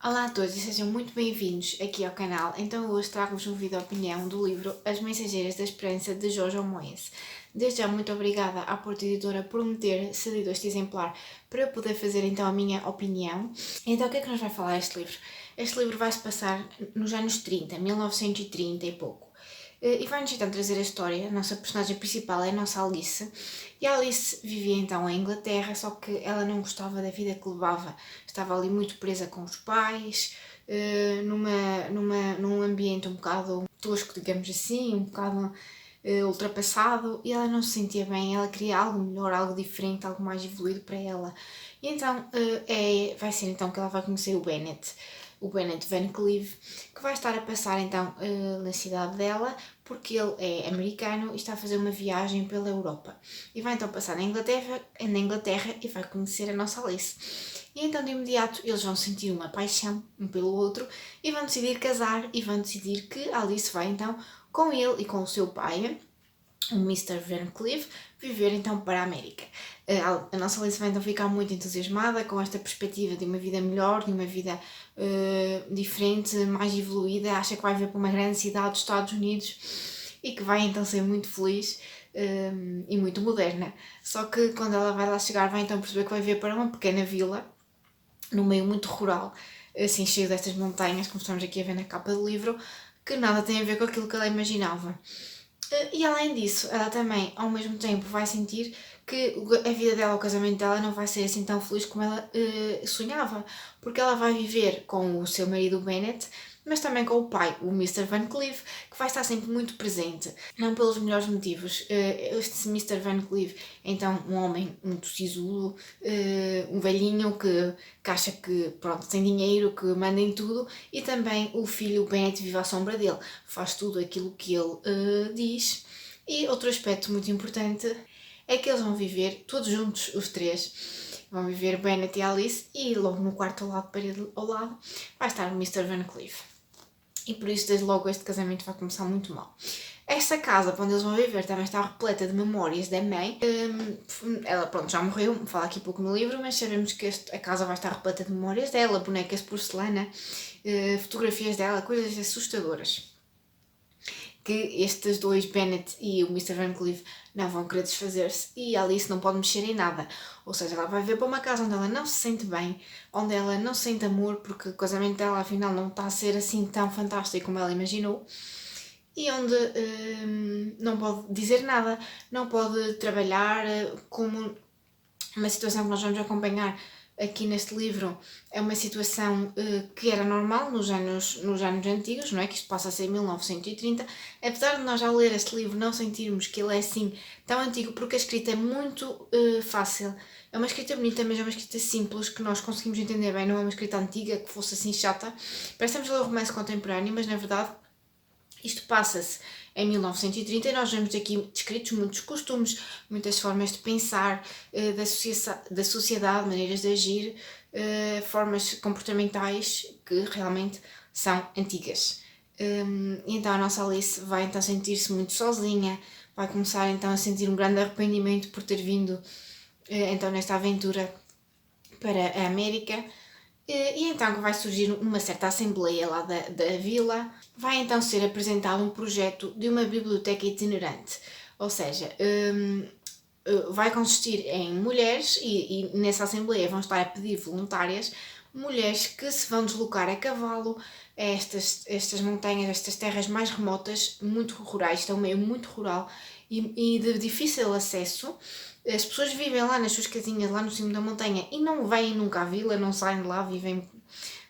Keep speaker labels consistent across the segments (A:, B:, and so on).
A: Olá a todos e sejam muito bem-vindos aqui ao canal. Então hoje trago-vos um vídeo de opinião do livro As Mensageiras da Esperança de Jojo Moyes. Desde já muito obrigada à Porta Editora por me ter cedido este exemplar para eu poder fazer então a minha opinião. Então o que é que nos vai falar este livro? Este livro vai-se passar nos anos 30, 1930 e pouco. E vai-nos então trazer a história. A nossa personagem principal é a nossa Alice. E a Alice vivia então em Inglaterra, só que ela não gostava da vida que levava. Estava ali muito presa com os pais, num ambiente um bocado tosco, digamos assim, um bocado ultrapassado, e ela não se sentia bem. Ela queria algo melhor, algo diferente, algo mais evoluído para ela. E então vai ser então que ela vai conhecer o Bennett Van Cleave, que vai estar a passar então na cidade dela, porque ele é americano e está a fazer uma viagem pela Europa. E vai então passar na Inglaterra e vai conhecer a nossa Alice. E então de imediato eles vão sentir uma paixão um pelo outro e vão decidir casar e vão decidir que a Alice vai então com ele e com o seu pai, o Mr. Van Cleave, viver então para a América. A nossa Alice vai então ficar muito entusiasmada com esta perspectiva de uma vida melhor, de uma vida diferente, mais evoluída. Acha que vai vir para uma grande cidade dos Estados Unidos e que vai então ser muito feliz e muito moderna. Só que quando ela vai lá chegar, vai então perceber que vai vir para uma pequena vila, num meio muito rural, assim cheio destas montanhas, como estamos aqui a ver na capa do livro, que nada tem a ver com aquilo que ela imaginava. E além disso, ela também, ao mesmo tempo, vai sentir que a vida dela, o casamento dela, não vai ser assim tão feliz como ela sonhava, porque ela vai viver com o seu marido Bennett, mas também com o pai, o Mr. Van Cleave, que vai estar sempre muito presente, não pelos melhores motivos. Este Mr. Van Cleave é então um homem muito sisudo, um velhinho que acha que pronto, tem dinheiro, que manda em tudo, e também o filho Bennett vive à sombra dele, faz tudo aquilo que ele diz. E outro aspecto muito importante é que eles vão viver todos juntos, os três. Vão viver Bennett e Alice, e logo no quarto ao lado, parede ao lado, vai estar o Mr. Van Cleave. E por isso, desde logo, este casamento vai começar muito mal. Esta casa onde eles vão viver também está repleta de memórias da mãe. Ela, pronto, já morreu, fala aqui pouco no livro, mas sabemos que a casa vai estar repleta de memórias dela, bonecas de porcelana, fotografias dela, coisas assustadoras que estes dois, Bennett e o Mr. Van Cleave, não vão querer desfazer-se, e a Alice não pode mexer em nada. Ou seja, ela vai ver para uma casa onde ela não se sente bem, onde ela não sente amor, porque o casamento dela afinal não está a ser assim tão fantástico como ela imaginou, e onde não pode dizer nada, não pode trabalhar, como uma situação que nós vamos acompanhar aqui neste livro. É uma situação que era normal nos anos antigos, não é? Que isto passa a ser 1930, apesar de nós ao ler este livro não sentirmos que ele é assim tão antigo, porque a escrita é muito fácil. É uma escrita bonita, mas é uma escrita simples, que nós conseguimos entender bem, não é uma escrita antiga que fosse assim chata. Parece que estamos a ler um romance contemporâneo, mas na verdade isto passa-se em 1930 e nós vemos aqui descritos muitos costumes, muitas formas de pensar da sociedade, maneiras de agir, formas comportamentais que realmente são antigas. E então a nossa Alice vai então sentir-se muito sozinha, vai começar então a sentir um grande arrependimento por ter vindo então nesta aventura para a América. E então que vai surgir uma certa assembleia lá da vila. Vai então ser apresentado um projeto de uma biblioteca itinerante, ou seja, vai consistir em mulheres, e nessa assembleia vão estar a pedir voluntárias, mulheres que se vão deslocar a cavalo a estas montanhas, estas terras mais remotas, muito rurais. Isto é um meio muito rural e de difícil acesso. As pessoas vivem lá nas suas casinhas, lá no cimo da montanha, e não vêm nunca à vila, não saem de lá, vivem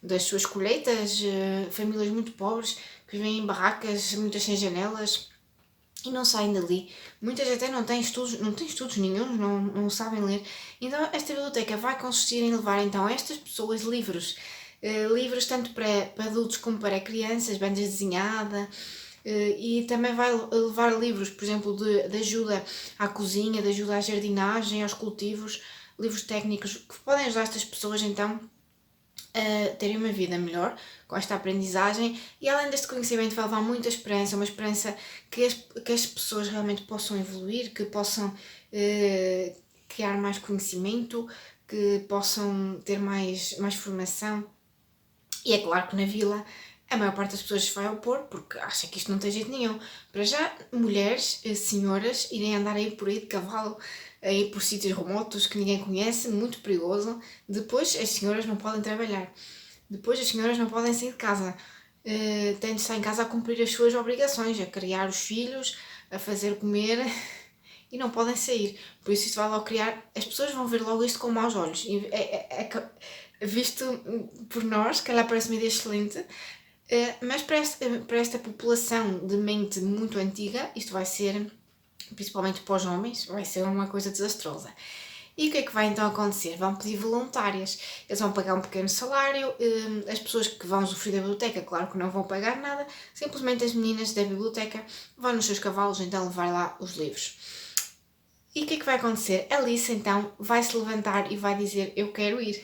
A: das suas colheitas, famílias muito pobres, que vivem em barracas, muitas sem janelas, e não saem dali. Muitas até não têm estudos nenhum, não sabem ler. Então esta biblioteca vai consistir em levar então a estas pessoas livros, livros tanto para adultos como para crianças, bandas desenhadas, e também vai levar livros, por exemplo, de ajuda à cozinha, de ajuda à jardinagem, aos cultivos, livros técnicos que podem ajudar estas pessoas então a terem uma vida melhor com esta aprendizagem. E além deste conhecimento vai levar muita esperança, uma esperança que as pessoas realmente possam evoluir, que possam criar mais conhecimento, que possam ter mais formação E é claro que na vila a maior parte das pessoas se vai opor porque acha que isto não tem jeito nenhum. Para já, mulheres, senhoras, irem andar aí por aí de cavalo, aí por sítios remotos que ninguém conhece, muito perigoso. Depois, as senhoras não podem trabalhar. Depois, as senhoras não podem sair de casa. Têm de estar em casa a cumprir as suas obrigações, a criar os filhos, a fazer comer e não podem sair. Por isso, isto vai logo criar. As pessoas vão ver logo isto com maus olhos. Visto por nós, se calhar parece uma ideia excelente, mas para esta população de mente muito antiga, isto vai ser, principalmente para os homens, vai ser uma coisa desastrosa. E o que é que vai então acontecer? Vão pedir voluntárias, eles vão pagar um pequeno salário, as pessoas que vão usufruir da biblioteca, claro que não vão pagar nada, simplesmente as meninas da biblioteca vão nos seus cavalos então levar lá os livros. E o que é que vai acontecer? A Alice então vai se levantar e vai dizer: eu quero ir.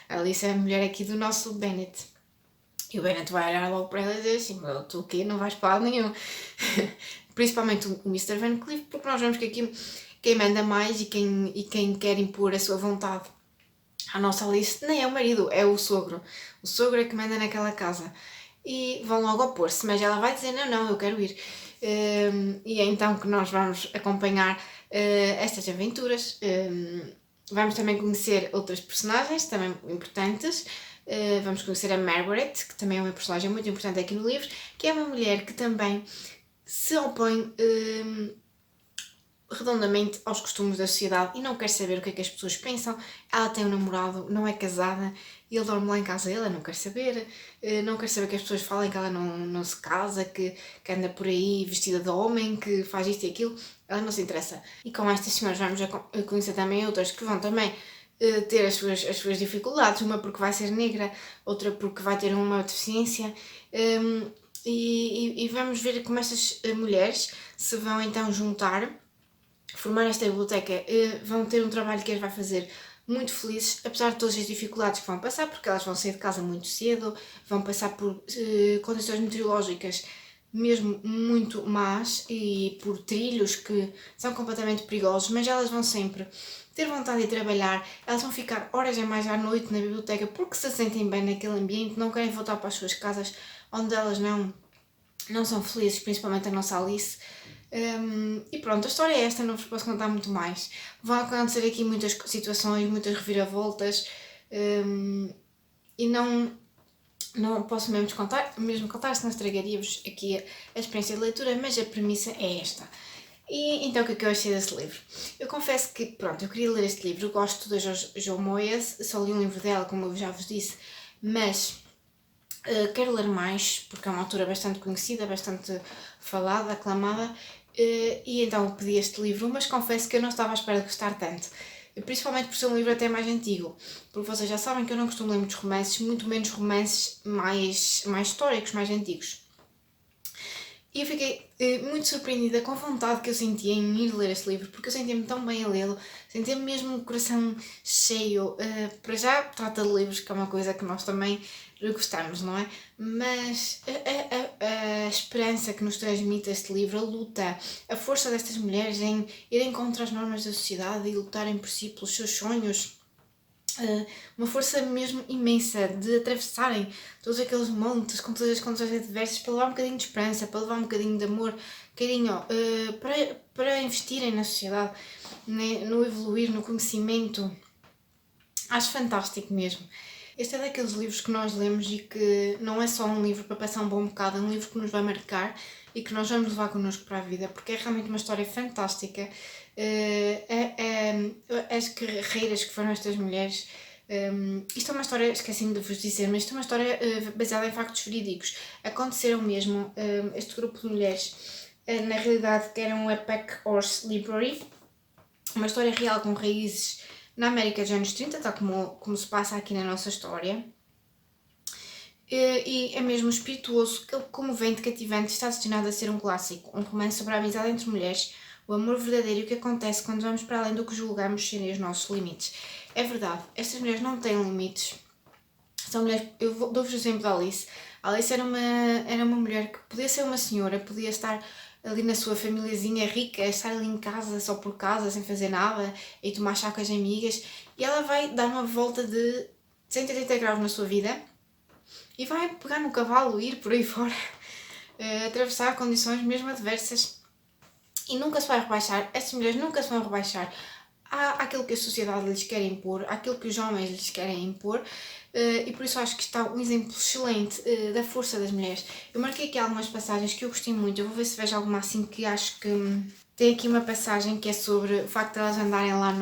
A: A Alice é a mulher aqui do nosso Bennett. E o Bennett vai olhar logo para ela e dizer assim: tu o quê? Não vais para lado nenhum. Principalmente o Mr. Van Cleef, porque nós vemos que aqui quem manda mais e quem quer impor a sua vontade à nossa Alice nem é o marido, é o sogro. O sogro é que manda naquela casa. E vão logo opor-se, mas ela vai dizer: não, eu quero ir. E é então que nós vamos acompanhar estas aventuras. Vamos também conhecer outras personagens também importantes. Vamos conhecer a Margaret, que também é uma personagem muito importante aqui no livro, que é uma mulher que também se opõe redondamente aos costumes da sociedade e não quer saber o que é que as pessoas pensam. Ela tem um namorado, não é casada, e ele dorme lá em casa, ela não quer saber, não quer saber que as pessoas falam que ela não se casa, que anda por aí vestida de homem, que faz isto e aquilo, ela não se interessa. E com estas senhoras vamos a conhecer também outras que vão também ter as suas dificuldades, uma porque vai ser negra, outra porque vai ter uma deficiência, e vamos ver como estas mulheres se vão então juntar, formar esta biblioteca, vão ter um trabalho que as vai fazer muito felizes, apesar de todas as dificuldades que vão passar, porque elas vão sair de casa muito cedo, vão passar por condições meteorológicas mesmo muito más e por trilhos que são completamente perigosos, mas elas vão sempre ter vontade de trabalhar, elas vão ficar horas a mais à noite na biblioteca porque se sentem bem naquele ambiente, não querem voltar para as suas casas onde elas não são felizes, principalmente a nossa Alice. E pronto, a história é esta, não vos posso contar muito mais. Vão acontecer aqui muitas situações, muitas reviravoltas, e não posso mesmo contar, senão estragaria-vos aqui a experiência de leitura, mas a premissa é esta. E então o que é que eu achei desse livro? Eu confesso que, pronto, eu queria ler este livro, eu gosto da Jo Moyes, só li um livro dela, como eu já vos disse, mas quero ler mais, porque é uma autora bastante conhecida, bastante falada, aclamada, e então pedi este livro, mas confesso que eu não estava à espera de gostar tanto. Principalmente por ser um livro até mais antigo, porque vocês já sabem que eu não costumo ler muitos romances, muito menos romances mais históricos, mais antigos. E eu fiquei muito surpreendida com a vontade que eu sentia em ir ler este livro, porque eu sentia-me tão bem a lê-lo, sentia-me mesmo o coração cheio. Para já trata de livros, que é uma coisa que nós também gostamos, não é? Mas a esperança que nos transmite este livro, a luta, a força destas mulheres em irem contra as normas da sociedade e lutarem por si, pelos seus sonhos, uma força mesmo imensa de atravessarem todos aqueles montes com todas as condições adversas para levar um bocadinho de esperança, para levar um bocadinho de amor, carinho, para investirem na sociedade, no evoluir, no conhecimento. Acho fantástico mesmo. Este é daqueles livros que nós lemos e que não é só um livro para passar um bom bocado, é um livro que nos vai marcar e que nós vamos levar connosco para a vida, porque é realmente uma história fantástica. As guerreiras que foram estas mulheres, isto é uma história, esqueci-me de vos dizer, mas isto é uma história baseada em factos verídicos. Aconteceram mesmo, este grupo de mulheres, na realidade, que eram a Pack Horse Library, uma história real com raízes na América dos anos 30, tal como se passa aqui na nossa história. E é mesmo espirituoso, comovente, cativante, está destinado a ser um clássico, um romance sobre a amizade entre mulheres, o amor verdadeiro e o que acontece quando vamos para além do que julgamos serem os nossos limites. É verdade, estas mulheres não têm limites. São mulheres, dou-vos o exemplo da Alice. A Alice era uma mulher que podia ser uma senhora, podia estar ali na sua famíliazinha rica, estar ali em casa, só por casa, sem fazer nada, e tomar chá com as amigas, e ela vai dar uma volta de 180 graus na sua vida, e vai pegar no cavalo e ir por aí fora, atravessar condições mesmo adversas, e nunca se vai rebaixar. Estas mulheres nunca se vão rebaixar àquilo que a sociedade lhes quer impor, àquilo que os homens lhes querem impor, e por isso acho que está um exemplo excelente da força das mulheres. Eu marquei aqui algumas passagens que eu gostei muito, eu vou ver se vejo alguma assim que acho que... Tem aqui uma passagem que é sobre o facto de elas andarem lá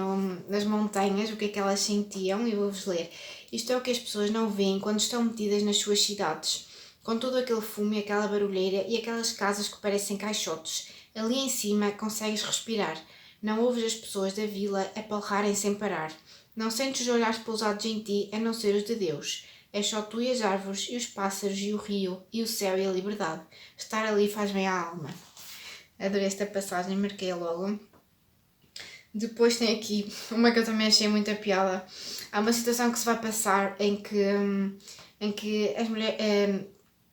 A: nas montanhas, o que é que elas sentiam, e vou-vos ler. Isto é o que as pessoas não veem quando estão metidas nas suas cidades, com todo aquele fumo e aquela barulheira e aquelas casas que parecem caixotes. Ali em cima consegues respirar. Não ouves as pessoas da vila a palrarem sem parar. Não sentes os olhares pousados em ti, a não ser os de Deus. És só tu e as árvores, e os pássaros, e o rio, e o céu e a liberdade. Estar ali faz bem à alma. Adorei esta passagem, marquei logo. Depois tem aqui uma que eu também achei muita piada. Há uma situação que se vai passar em que as mulheres...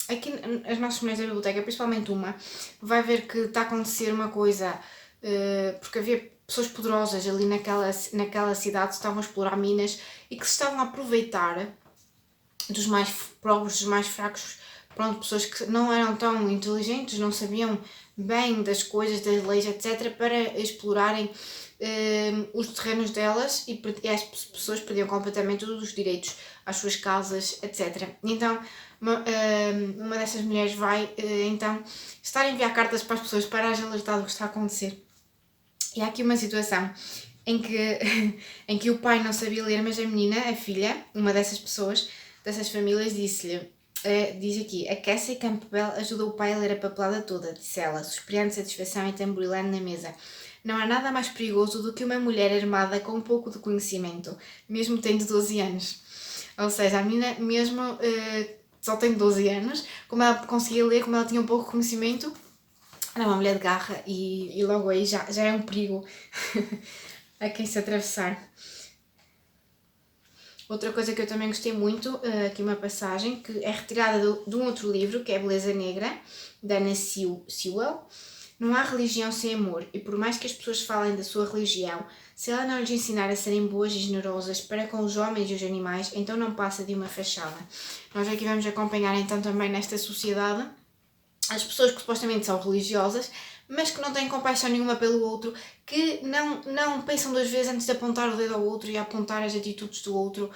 A: aqui as nossas mulheres da biblioteca, principalmente uma, vai ver que está a acontecer uma coisa, porque havia pessoas poderosas ali naquela cidade que estavam a explorar minas e que se estavam a aproveitar dos mais pobres, dos mais fracos, pronto, pessoas que não eram tão inteligentes, não sabiam bem das coisas, das leis, etc., para explorarem os terrenos delas, e as pessoas perdiam completamente todos os direitos às suas casas, etc. Então, uma dessas mulheres vai então estar a enviar cartas para as pessoas para as alertar do que está a acontecer. E há aqui uma situação em que o pai não sabia ler, mas a menina, a filha, uma dessas pessoas, dessas famílias, disse-lhe, diz aqui: a Cassie Campbell ajudou o pai a ler a papelada toda, disse ela, suspirando de satisfação e tamborilando na mesa. Não há nada mais perigoso do que uma mulher armada com um pouco de conhecimento, mesmo tendo 12 anos. Ou seja, a menina mesmo só tem 12 anos, como ela conseguia ler, como ela tinha um pouco de conhecimento, era uma mulher de garra e logo aí já é um perigo a quem se atravessar. Outra coisa que eu também gostei muito, aqui uma passagem, que é retirada de um outro livro, que é Beleza Negra, da Anna Sewell. Não há religião sem amor, e por mais que as pessoas falem da sua religião, se ela não lhes ensinar a serem boas e generosas para com os homens e os animais, então não passa de uma fachada. Nós aqui vamos acompanhar então também nesta sociedade as pessoas que supostamente são religiosas, mas que não têm compaixão nenhuma pelo outro, que não pensam duas vezes antes de apontar o dedo ao outro e apontar as atitudes do outro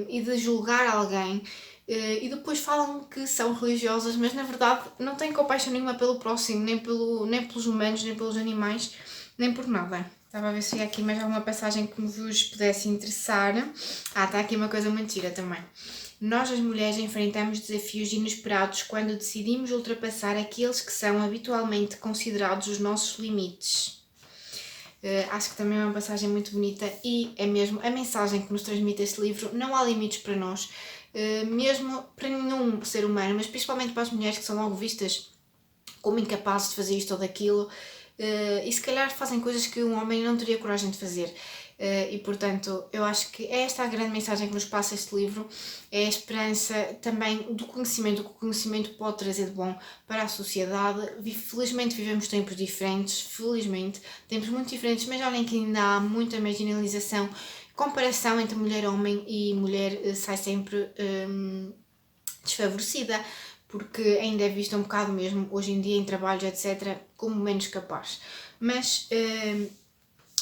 A: e de julgar alguém. E depois falam que são religiosas, mas na verdade não têm compaixão nenhuma pelo próximo, nem pelos humanos, nem pelos animais, nem por nada. Estava a ver se havia aqui mais alguma passagem que vos pudesse interessar. Está aqui uma coisa muito gira também. Nós, as mulheres, enfrentamos desafios inesperados quando decidimos ultrapassar aqueles que são habitualmente considerados os nossos limites. Acho que também é uma passagem muito bonita e é mesmo a mensagem que nos transmite este livro. Não há limites para nós, mesmo para nenhum ser humano, mas principalmente para as mulheres que são logo vistas como incapazes de fazer isto ou daquilo, e se calhar fazem coisas que um homem não teria coragem de fazer. E portanto, eu acho que é esta a grande mensagem que nos passa este livro, é a esperança também do conhecimento, o que o conhecimento pode trazer de bom para a sociedade. Felizmente vivemos tempos diferentes, felizmente, tempos muito diferentes, mas olhem que ainda há muita marginalização, comparação entre mulher e homem, e mulher sai sempre desfavorecida, porque ainda é vista um bocado mesmo, hoje em dia em trabalhos, etc., como menos capaz. Mas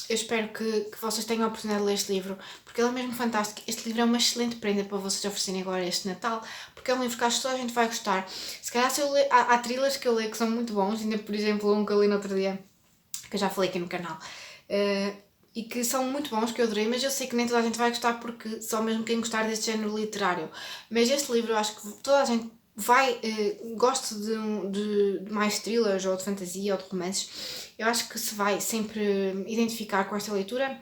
A: eu espero que vocês tenham a oportunidade de ler este livro, porque ele é mesmo fantástico. Este livro é uma excelente prenda para vocês oferecerem agora este Natal, porque é um livro que acho que toda a gente vai gostar. Se calhar se eu ler, há thrillers que eu leio que são muito bons, ainda por exemplo um que eu li no outro dia, que eu já falei aqui no canal, e que são muito bons, que eu adorei, mas eu sei que nem toda a gente vai gostar, porque só mesmo quem gostar deste género literário. Mas este livro eu acho que toda a gente gosto de mais thrillers ou de fantasia ou de romances, eu acho que se vai sempre identificar com esta leitura,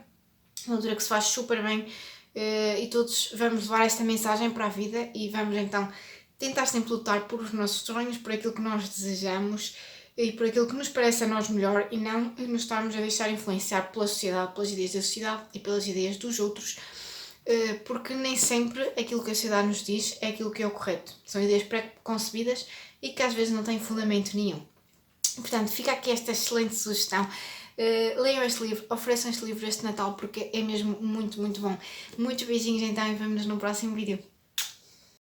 A: uma leitura que se faz super bem, e todos vamos levar esta mensagem para a vida e vamos então tentar sempre lutar por os nossos sonhos, por aquilo que nós desejamos e por aquilo que nos parece a nós melhor, e não nos estarmos a deixar influenciar pela sociedade, pelas ideias da sociedade e pelas ideias dos outros, porque nem sempre aquilo que a sociedade nos diz é aquilo que é o correto. São ideias pré-concebidas e que às vezes não têm fundamento nenhum. Portanto, fica aqui esta excelente sugestão. Leiam este livro, ofereçam este livro este Natal, porque é mesmo muito, muito bom. Muitos beijinhos então e vemo-nos no próximo vídeo.